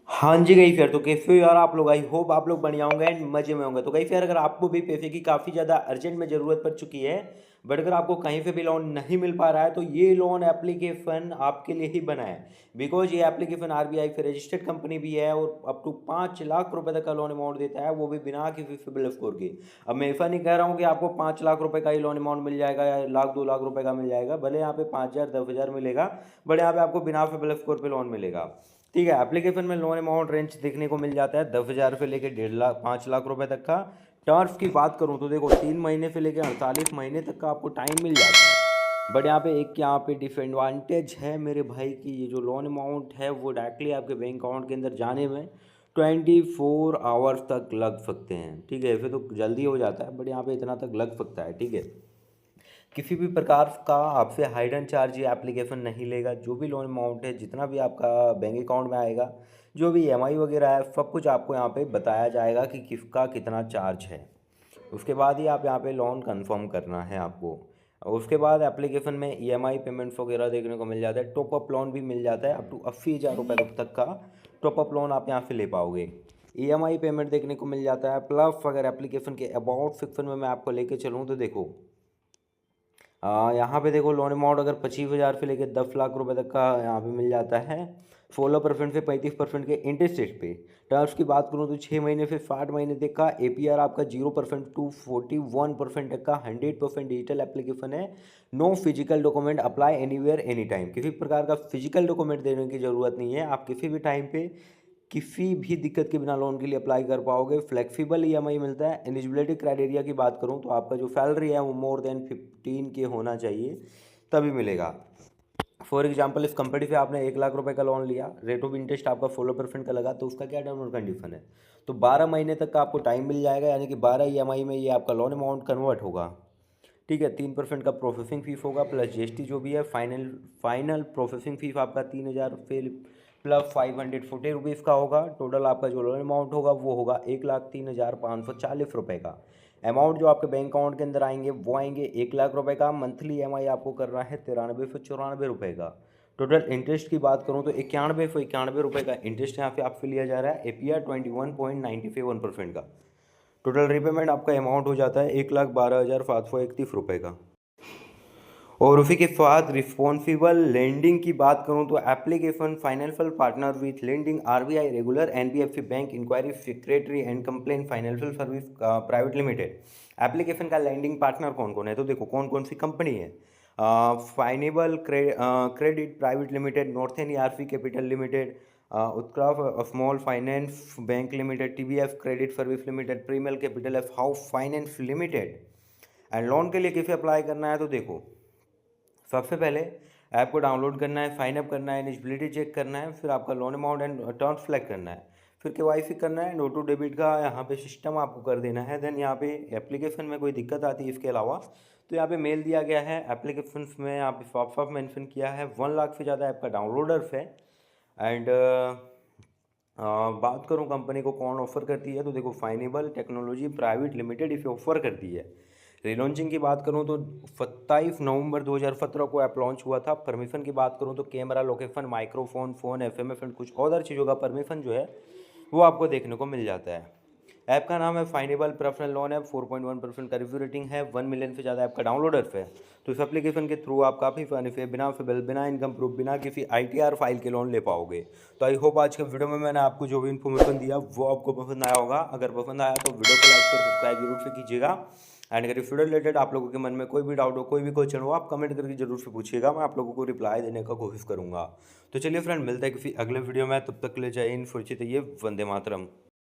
हाँ जी गई फिर तो कैसे हो यार आप लोग। आई होप आप लोग बढ़िया होंगे एंड मजे में होंगे। तो गई फिर अगर आपको भी पैसे की काफ़ी ज़्यादा अर्जेंट में ज़रूरत पड़ चुकी है, बट अगर आपको कहीं पे भी लोन नहीं मिल पा रहा है, तो ये लोन एप्लीकेशन आपके लिए ही बना है। बिकॉज ये एप्लीकेशन आरबीआई फिर रजिस्टर्ड कंपनी भी है और अप टू 5 लाख रुपए तक का लोन अमाउंट देता है, वो भी बिना किसी सिबिल स्कोर के। अब मैं ऐसा नहीं कह रहा हूँ कि आपको 5 लाख रुपए का ही लोन अमाउंट मिल जाएगा या 1 लाख 2 लाख रुपए का मिल जाएगा, भले यहाँ पे 5,000 10,000 मिलेगा, बट यहाँ पे आपको बिना सिबिल स्कोर पे लोन मिलेगा। ठीक है, एप्लीकेशन में लोन अमाउंट रेंज देखने को मिल जाता है 10,000 से लेकर 1.5 लाख 5 लाख रुपए तक का। टर्म्स की बात करूँ तो देखो 3 महीने से लेकर 48 महीने तक का आपको टाइम मिल जाता है। बट यहाँ पे डिसएडवांटेज है मेरे भाई की, ये जो लोन अमाउंट है वो डायरेक्टली आपके बैंक अकाउंट के अंदर जाने में 24 आवर्स तक लग सकते हैं। ठीक है, फिर तो जल्दी हो जाता है, बट यहाँ पे इतना तक लग सकता है। ठीक है, किसी भी प्रकार का आपसे हाइडन चार्ज या एप्लीकेशन नहीं लेगा। जो भी लोन अमाउंट है, जितना भी आपका बैंक अकाउंट में आएगा, जो भी ईएमआई वगैरह है, सब कुछ आपको यहाँ पे बताया जाएगा कि किसका कितना चार्ज है। उसके बाद ही आप यहाँ पे लोन कंफर्म करना है आपको। और उसके बाद एप्लीकेशन में ईएमआई पेमेंट्स वगैरह देखने को मिल जाता है। टॉप अप लोन भी मिल जाता है, अप टू 80,000 रुपये तक का टॉप अप लोन आप यहाँ से ले पाओगे। ईएमआई पेमेंट देखने को मिल जाता है। प्लस अगर एप्लीकेशन के अबाउट सेक्शन में मैं आपको लेके चलूँ तो देखो, यहाँ पे देखो लोन अमाउंट अगर 25,000 से लेकर 10 लाख रुपए तक का यहाँ पे मिल जाता है। 16% से 35% के इंटरेस्ट रेट पे। टर्म्स की बात करूँ तो 6 महीने से 60 महीने तक का एपीआर आपका 0% टू 41% तक का 100% डिजिटल एप्लीकेशन है। No physical document apply anywhere any time. किसी प्रकार का फिजिकल डॉक्यूमेंट देने की ज़रूरत नहीं है, आप किसी भी टाइम पे किसी भी दिक्कत के बिना लोन के लिए अप्लाई कर पाओगे। फ्लेक्सिबल ईएमआई मिलता है। एलिजिबिलिटी क्राइटेरिया की बात करूं तो आपका जो सैलरी है वो मोर देन 15 के होना चाहिए, तभी मिलेगा। फॉर एग्जाम्पल, इस कंपनी से आपने 1 लाख रुपए का लोन लिया, रेट ऑफ इंटरेस्ट आपका 16% का लगा, तो उसका क्या टर्म और कंडीशन है, तो 12 महीने तक का आपको टाइम मिल जाएगा, यानी कि 12 ईएमआई में ये आपका लोन अमाउंट कन्वर्ट होगा। ठीक है, 3% का प्रोसेसिंग फीस होगा प्लस जीएसटी जो भी है। फाइनल फाइनल प्रोसेसिंग फीस आपका 3,000 फिर प्लस 540 रुपीज़ का होगा। टोटल आपका जो लोन अमाउंट होगा वो होगा 1,03,540 रुपये का। अमाउंट जो आपके बैंक अकाउंट के अंदर आएंगे वो आएंगे 1 लाख रुपए का। मंथली ईएमआई आपको करना है 93 से 94 रुपये का। टोटल इंटरेस्ट की बात करूँ तो 91 से 91 रुपये का इंटरेस्ट यहाँ पे आपसे लिया जा रहा है। एपीआर 21.97% का। टोटल रीपेमेंट आपका अमाउंट हो जाता है 1,12,731 रुपये का। और उसी के साथ रिस्पॉन्सिबल लेंडिंग की बात करूं तो application financial partner with lending RBI regular NBFC bank inquiry secretary and complain financial service private limited. Application का लैंडिंग पार्टनर कौन कौन है, तो देखो कौन कौन सी कंपनी है। Finnable credit private limited, northern ERC capital limited, Utkrisht small finance bank limited, TBF credit service limited, Piramal capital F house finance limited. And loan के लिए कैसे अप्लाई करना है, तो देखो सबसे पहले ऐप को डाउनलोड करना है, साइन अप करना है, एलिजिबिलिटी चेक करना है, फिर आपका loan amount and term select करना है, फिर केवाईसी करना है, नो टू डेबिट का यहाँ पे सिस्टम आपको कर देना है। देन यहाँ पे एप्लीकेशन में कोई दिक्कत आती है इसके अलावा तो यहाँ पे मेल दिया गया है। एप्लीकेशन में यहाँ पे साफ साफ मेंशन किया है 1 लाख से ज़्यादा ऐप का डाउनलोडर्स है। एंड बात करूँ कंपनी को कौन ऑफर करती है, तो देखो फाइनेबल टेक्नोलॉजी प्राइवेट लिमिटेड इसे ऑफर करती है। रिलॉन्चिंग की बात करूं तो 27 नवंबर 2017 को ऐप लॉन्च हुआ था। परमिशन की बात करूं तो camera, location, microphone, phone, FMS and कुछ और चीज़ों का परमिशन जो है वो आपको देखने को मिल जाता है। ऐप का नाम है फाइनेबल पर्सनल लोन ऐप। 4.1% का रिव्यू रेटिंग है। 1 मिलियन से ज़्यादा ऐप का डाउनलोडर्स है। तो इस एप्लीकेशन के थ्रू आप काफ़ी फनी से बिना बिल, बिना इनकम प्रूफ, बिना किसी आईटीआर फाइल के लोन ले पाओगे। तो आई होप आज के वीडियो में मैंने आपको जो भी इन्फॉर्मेशन दिया वो आपको पसंद आया होगा। अगर पसंद आया तो वीडियो को लाइक कर सब्सक्राइब जरूर से कीजिएगा। एंड अगर इस वीडियो रिलेटेड आप लोगों के मन में कोई भी डाउट हो, कोई भी क्वेश्चन हो, आप कमेंट करके जरूर से पूछिएगा, मैं आप लोगों को रिप्लाई देने का कोशिश करूंगा। तो चलिए फ्रेंड, मिलते हैं किसी अगले वीडियो में, तब तक के लिए जय हिंद, सुरक्षित रहिए, वंदे मातरम।